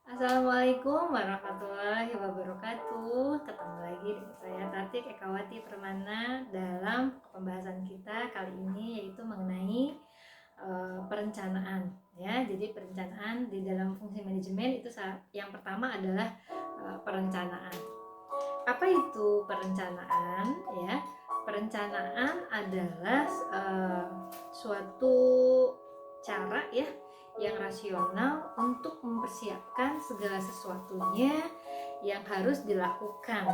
Assalamualaikum warahmatullahi wabarakatuh. Ketemu lagi dengan saya Tati Ekawati Permana dalam pembahasan kita kali ini, yaitu mengenai perencanaan ya. Jadi perencanaan di dalam fungsi manajemen itu yang pertama adalah perencanaan. Apa itu perencanaan ya? Perencanaan adalah suatu cara ya yang rasional untuk mempersiapkan segala sesuatunya yang harus dilakukan.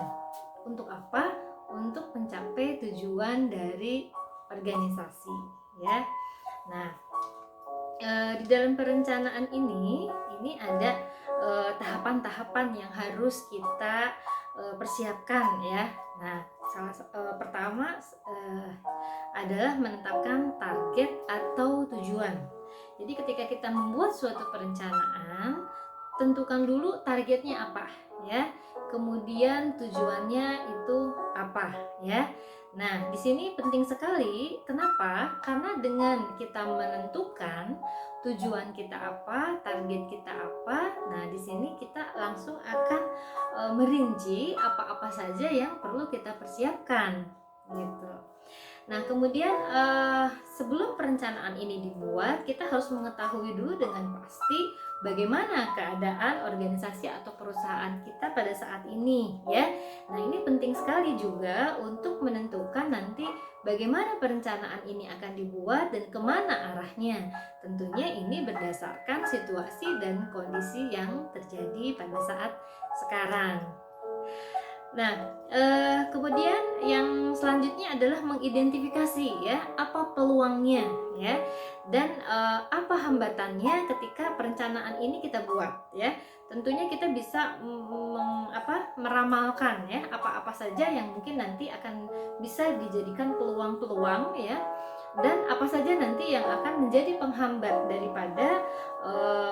Untuk apa? Untuk mencapai tujuan dari organisasi ya. Nah, di dalam perencanaan ini ada tahapan-tahapan yang harus kita persiapkan ya. Nah, pertama adalah menetapkan target atau tujuan. Jadi ketika kita membuat suatu perencanaan, tentukan dulu targetnya apa ya. Kemudian tujuannya itu apa ya. Nah, di sini penting sekali. Kenapa? Karena dengan kita menentukan tujuan kita apa, target kita apa, nah di sini kita langsung akan merinci apa-apa saja yang perlu kita persiapkan gitu. Nah, kemudian sebelum perencanaan ini dibuat, kita harus mengetahui dulu dengan pasti bagaimana keadaan organisasi atau perusahaan kita pada saat ini ya. Nah, ini penting sekali juga untuk menentukan nanti bagaimana perencanaan ini akan dibuat dan kemana arahnya. Tentunya ini berdasarkan situasi dan kondisi yang terjadi pada saat sekarang. Nah, kemudian yang selanjutnya adalah mengidentifikasi ya apa peluangnya ya, dan apa hambatannya ketika perencanaan ini kita buat ya. Tentunya kita bisa meramalkan ya apa-apa saja yang mungkin nanti akan bisa dijadikan peluang-peluang ya, dan apa saja nanti yang akan menjadi penghambat daripada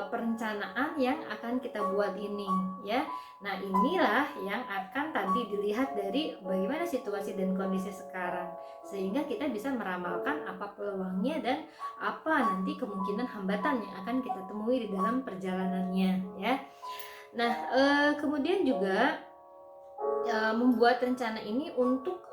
perencanaan yang akan kita buat ini ya. Nah, inilah yang akan tadi dilihat dari bagaimana situasi dan kondisi sekarang, sehingga kita bisa meramalkan apa peluangnya dan apa nanti kemungkinan hambatan yang akan kita temui di dalam perjalanannya ya. Nah, kemudian juga membuat rencana ini untuk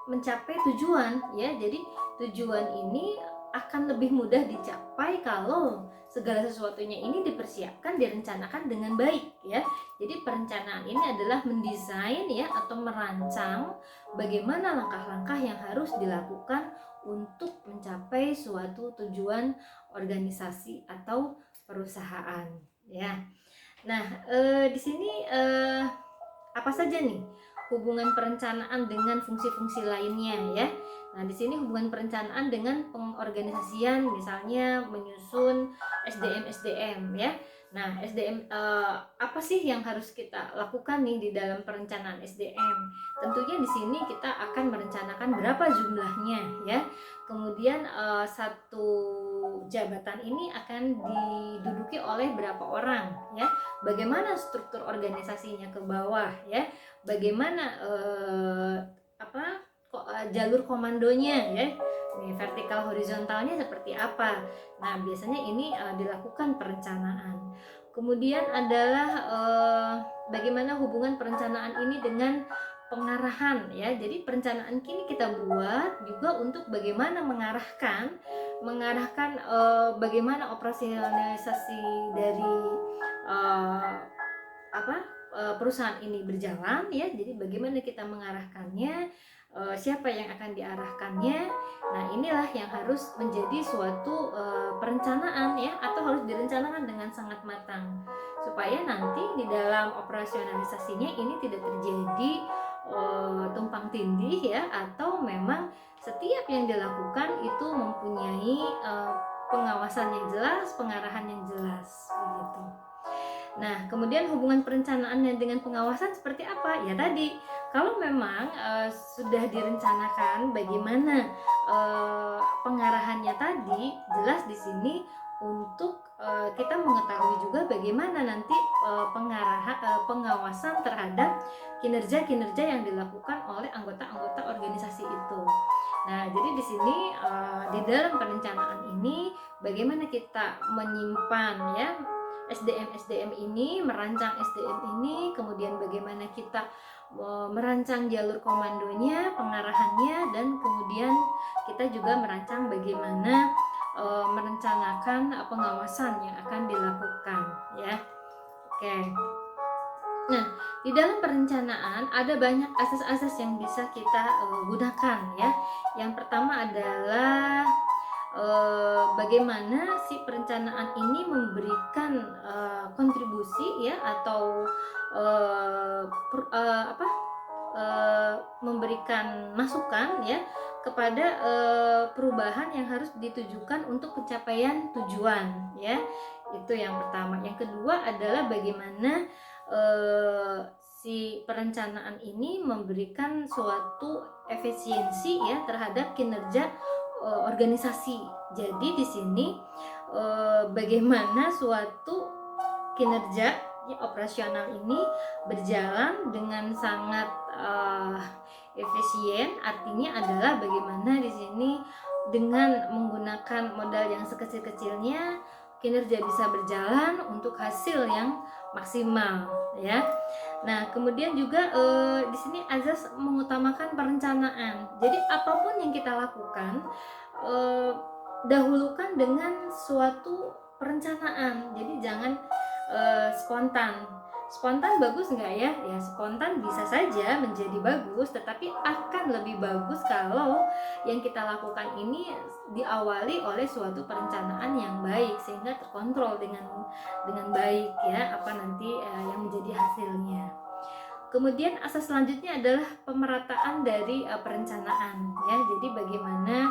mencapai tujuan ya. Jadi tujuan ini akan lebih mudah dicapai kalau segala sesuatunya ini dipersiapkan, direncanakan dengan baik ya. Jadi perencanaan ini adalah mendesain ya atau merancang bagaimana langkah-langkah yang harus dilakukan untuk mencapai suatu tujuan organisasi atau perusahaan ya. Nah, di sini apa saja nih hubungan perencanaan dengan fungsi-fungsi lainnya ya. Nah, di sini hubungan perencanaan dengan pengorganisasian, misalnya menyusun SDM ya. Nah, SDM apa sih yang harus kita lakukan nih di dalam perencanaan SDM? Tentunya di sini kita akan merencanakan berapa jumlahnya ya. Kemudian satu jabatan ini akan diduduki oleh berapa orang ya. Bagaimana struktur organisasinya ke bawah ya. Bagaimana jalur komandonya ya, ini vertikal horizontalnya seperti apa. Nah, biasanya ini dilakukan perencanaan. Kemudian adalah bagaimana hubungan perencanaan ini dengan pengarahan ya. Jadi perencanaan kini kita buat juga untuk bagaimana mengarahkan bagaimana operasionalisasi dari perusahaan ini berjalan ya. Jadi bagaimana kita mengarahkannya, siapa yang akan diarahkannya. Nah, inilah yang harus menjadi suatu perencanaan ya, atau harus direncanakan dengan sangat matang supaya nanti di dalam operasionalisasinya ini tidak terjadi tumpang tindih ya, atau memang setiap yang dilakukan itu mempunyai pengawasan yang jelas, pengarahan yang jelas begitu. Nah, kemudian hubungan perencanaannya dengan pengawasan seperti apa? Ya tadi, kalau memang sudah direncanakan bagaimana pengarahannya tadi, jelas di sini untuk kita mengetahui juga bagaimana nanti pengawasan terhadap kinerja-kinerja yang dilakukan oleh anggota-anggota organisasi itu. Nah, jadi di sini di dalam perencanaan ini bagaimana kita menyimpan ya SDM ini, merancang SDM ini, kemudian bagaimana kita merancang jalur komandonya, pengarahannya, dan kemudian kita juga merancang bagaimana merencanakan pengawasan yang akan dilakukan, ya. Oke. Nah, di dalam perencanaan ada banyak asas-asas yang bisa kita gunakan, ya. Yang pertama adalah bagaimana si perencanaan ini memberikan kontribusi, ya, atau memberikan masukan, ya, kepada perubahan yang harus ditujukan untuk pencapaian tujuan, ya. Itu yang pertama. Yang kedua adalah bagaimana si perencanaan ini memberikan suatu efisiensi, ya, terhadap kinerja organisasi. Jadi di sini bagaimana suatu kinerja, ya, operasional ini berjalan dengan sangat efisien. Artinya adalah bagaimana di sini dengan menggunakan modal yang sekecil-kecilnya kinerja bisa berjalan untuk hasil yang maksimal, ya. Nah, kemudian juga di sini azas mengutamakan perencanaan. Jadi apapun yang kita lakukan, dahulukan dengan suatu perencanaan. Jadi jangan spontan. Spontan bagus nggak, ya? Ya, spontan bisa saja menjadi bagus, tetapi akan lebih bagus kalau yang kita lakukan ini diawali oleh suatu perencanaan yang baik sehingga terkontrol dengan baik, ya, apa nanti yang menjadi hasilnya. Kemudian asas selanjutnya adalah pemerataan dari perencanaan, ya. Jadi bagaimana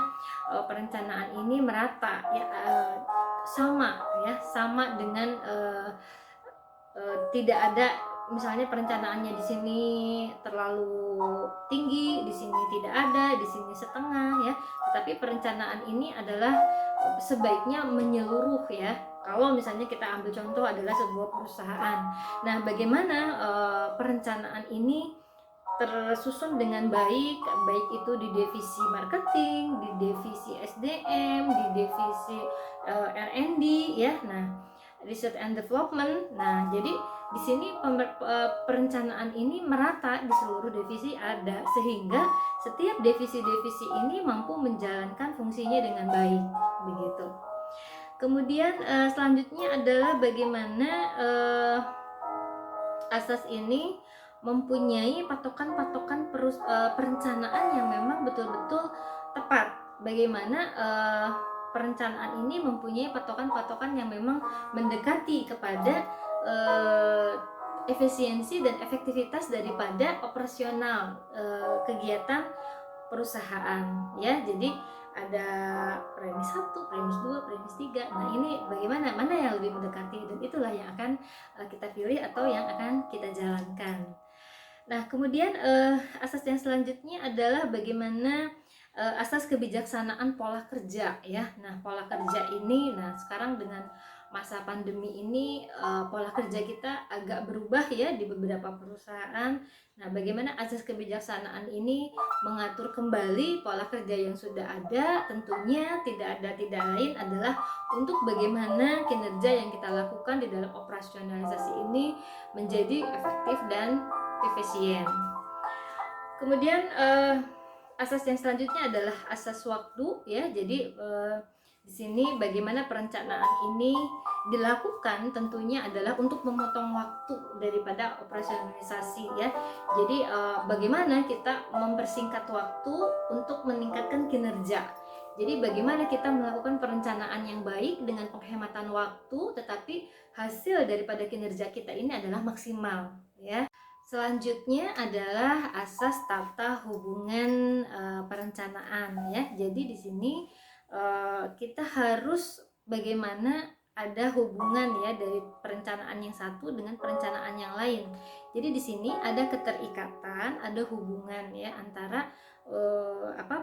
perencanaan ini merata, ya, sama dengan tidak ada misalnya perencanaannya di sini terlalu tinggi, di sini tidak ada, di sini setengah, ya. Tetapi perencanaan ini adalah sebaiknya menyeluruh, ya. Kalau misalnya kita ambil contoh adalah sebuah perusahaan. Nah, bagaimana perencanaan ini tersusun dengan baik itu di divisi marketing, di divisi SDM, di divisi R&D, ya. Nah, research and development. Nah, jadi di sini perencanaan ini merata di seluruh divisi ada, sehingga setiap divisi-divisi ini mampu menjalankan fungsinya dengan baik, begitu. Kemudian selanjutnya adalah bagaimana asas ini mempunyai patokan-patokan perencanaan yang memang betul-betul tepat. Bagaimana perencanaan ini mempunyai patokan-patokan yang memang mendekati kepada efisiensi dan efektivitas daripada operasional kegiatan perusahaan, ya. Jadi ada premis 1, premis 2, premis 3. Nah, ini bagaimana, mana yang lebih mendekati, dan itulah yang akan kita pilih atau yang akan kita jalankan. Nah, kemudian asas yang selanjutnya adalah bagaimana asas kebijaksanaan pola kerja, ya. Nah, pola kerja ini, nah, sekarang dengan masa pandemi ini pola kerja kita agak berubah, ya, di beberapa perusahaan. Nah, bagaimana asas kebijaksanaan ini mengatur kembali pola kerja yang sudah ada. Tentunya tidak lain adalah untuk bagaimana kinerja yang kita lakukan di dalam operasionalisasi ini menjadi efektif dan efisien. Kemudian asas yang selanjutnya adalah asas waktu, ya. Jadi di sini bagaimana perencanaan ini dilakukan tentunya adalah untuk memotong waktu daripada operasionalisasi, ya. Jadi bagaimana kita mempersingkat waktu untuk meningkatkan kinerja. Jadi bagaimana kita melakukan perencanaan yang baik dengan penghematan waktu, tetapi hasil daripada kinerja kita ini adalah maksimal, ya. Selanjutnya adalah asas tata hubungan perencanaan, ya. Jadi di sini kita harus bagaimana ada hubungan, ya, dari perencanaan yang satu dengan perencanaan yang lain. Jadi di sini ada keterikatan, ada hubungan, ya, antara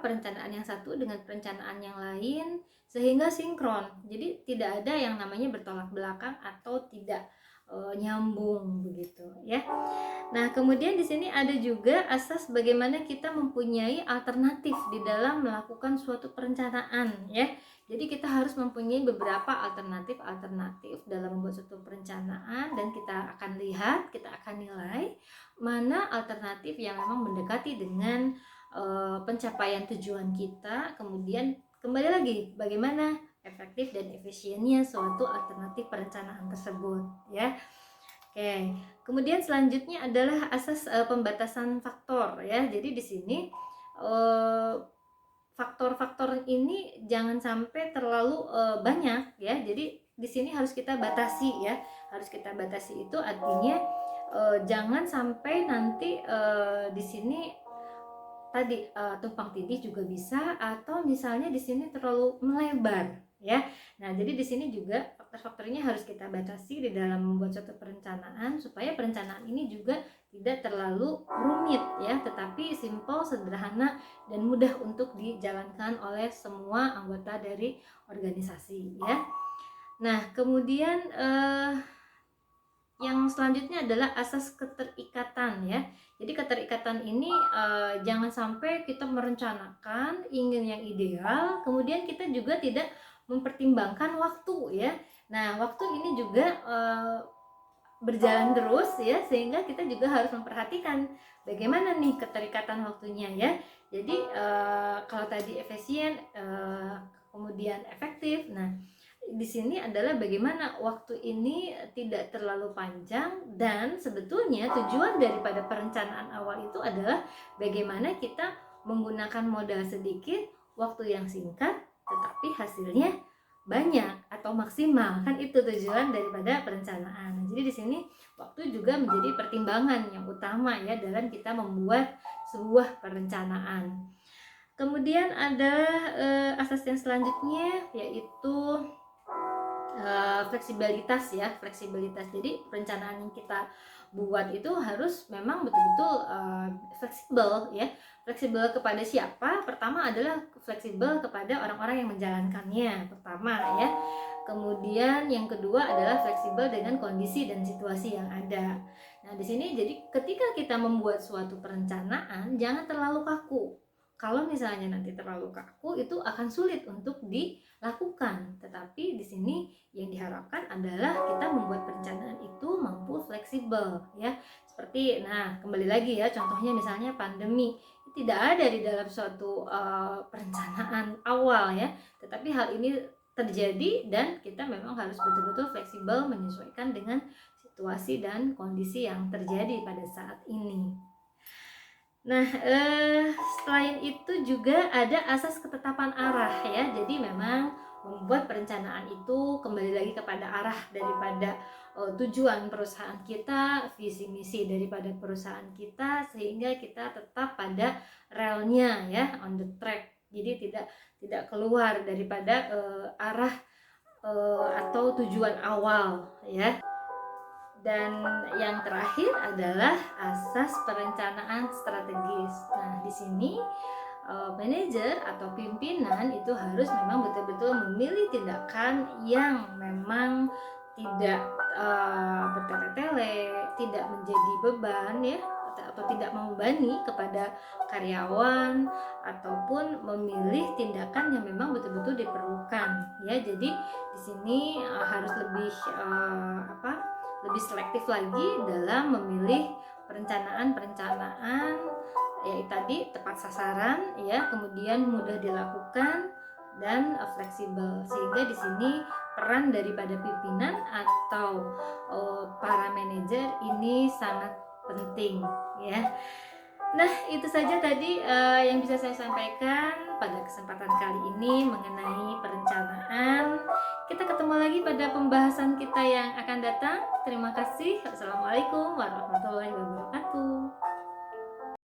perencanaan yang satu dengan perencanaan yang lain sehingga sinkron. Jadi tidak ada yang namanya bertolak belakang atau tidak nyambung, begitu, ya. Nah, kemudian di sini ada juga asas bagaimana kita mempunyai alternatif di dalam melakukan suatu perencanaan, ya. Jadi kita harus mempunyai beberapa alternatif dalam membuat suatu perencanaan, dan kita akan lihat, kita akan nilai mana alternatif yang memang mendekati dengan pencapaian tujuan kita. Kemudian kembali lagi, bagaimana efektif dan efisiennya suatu alternatif perencanaan tersebut, ya. Oke, kemudian selanjutnya adalah asas pembatasan faktor, ya. Jadi di sini faktor-faktor ini jangan sampai terlalu banyak, ya. Jadi di sini harus kita batasi, ya. Harus kita batasi itu artinya jangan sampai nanti di sini tadi tumpang tindih juga bisa, atau misalnya di sini terlalu melebar, ya. Nah, jadi di sini juga faktor-faktornya harus kita batasi di dalam membuat suatu perencanaan, supaya perencanaan ini juga tidak terlalu rumit, ya, tetapi simple, sederhana, dan mudah untuk dijalankan oleh semua anggota dari organisasi, ya. Nah, kemudian yang selanjutnya adalah asas keterikatan, ya. Jadi keterikatan ini jangan sampai kita merencanakan ingin yang ideal, kemudian kita juga tidak mempertimbangkan waktu, ya. Nah, waktu ini juga berjalan terus, ya, sehingga kita juga harus memperhatikan bagaimana nih keterikatan waktunya, ya. Jadi kalau tadi efisien, kemudian efektif. Nah, di sini adalah bagaimana waktu ini tidak terlalu panjang, dan sebetulnya tujuan daripada perencanaan awal itu adalah bagaimana kita menggunakan modal sedikit, waktu yang singkat, tetapi hasilnya banyak atau maksimal. Kan itu tujuan daripada perencanaan. Jadi di sini waktu juga menjadi pertimbangan yang utama, ya, dalam kita membuat sebuah perencanaan. Kemudian ada asas yang selanjutnya, yaitu fleksibilitas, ya, fleksibilitas. Jadi perencanaan yang kita buat itu harus memang betul-betul fleksibel, ya. Fleksibel kepada siapa? Pertama adalah fleksibel kepada orang-orang yang menjalankannya, pertama, ya. Kemudian yang kedua adalah fleksibel dengan kondisi dan situasi yang ada. Nah, di sini jadi ketika kita membuat suatu perencanaan, jangan terlalu kaku. Kalau misalnya nanti terlalu kaku, itu akan sulit untuk dilakukan. Tetapi di sini yang diharapkan adalah kita membuat perencanaan itu mampu fleksibel, ya. Seperti, nah, kembali lagi, ya, contohnya misalnya pandemi, tidak ada di dalam suatu perencanaan awal, ya. Tetapi hal ini terjadi, dan kita memang harus betul-betul fleksibel menyesuaikan dengan situasi dan kondisi yang terjadi pada saat ini. Nah, selain itu juga ada asas ketetapan arah, ya. Jadi memang membuat perencanaan itu kembali lagi kepada arah daripada tujuan perusahaan kita, visi misi daripada perusahaan kita, sehingga kita tetap pada relnya, ya, on the track. Jadi tidak keluar daripada arah atau tujuan awal, ya. Dan yang terakhir adalah asas perencanaan strategis. Nah, di sini manajer atau pimpinan itu harus memang betul-betul memilih tindakan yang memang tidak bertele-tele, tidak menjadi beban, ya, atau tidak membebani kepada karyawan, ataupun memilih tindakan yang memang betul-betul diperlukan, ya. Jadi di sini harus lebih lebih selektif lagi dalam memilih perencanaan, yaitu tadi tepat sasaran, ya, kemudian mudah dilakukan, dan fleksibel. Sehingga di sini peran daripada pimpinan atau para manajer ini sangat penting, ya. Nah, itu saja tadi yang bisa saya sampaikan pada kesempatan kali ini mengenai perencanaan. Kita ketemu lagi pada pembahasan kita yang akan datang. Terima kasih. Assalamualaikum warahmatullahi wabarakatuh.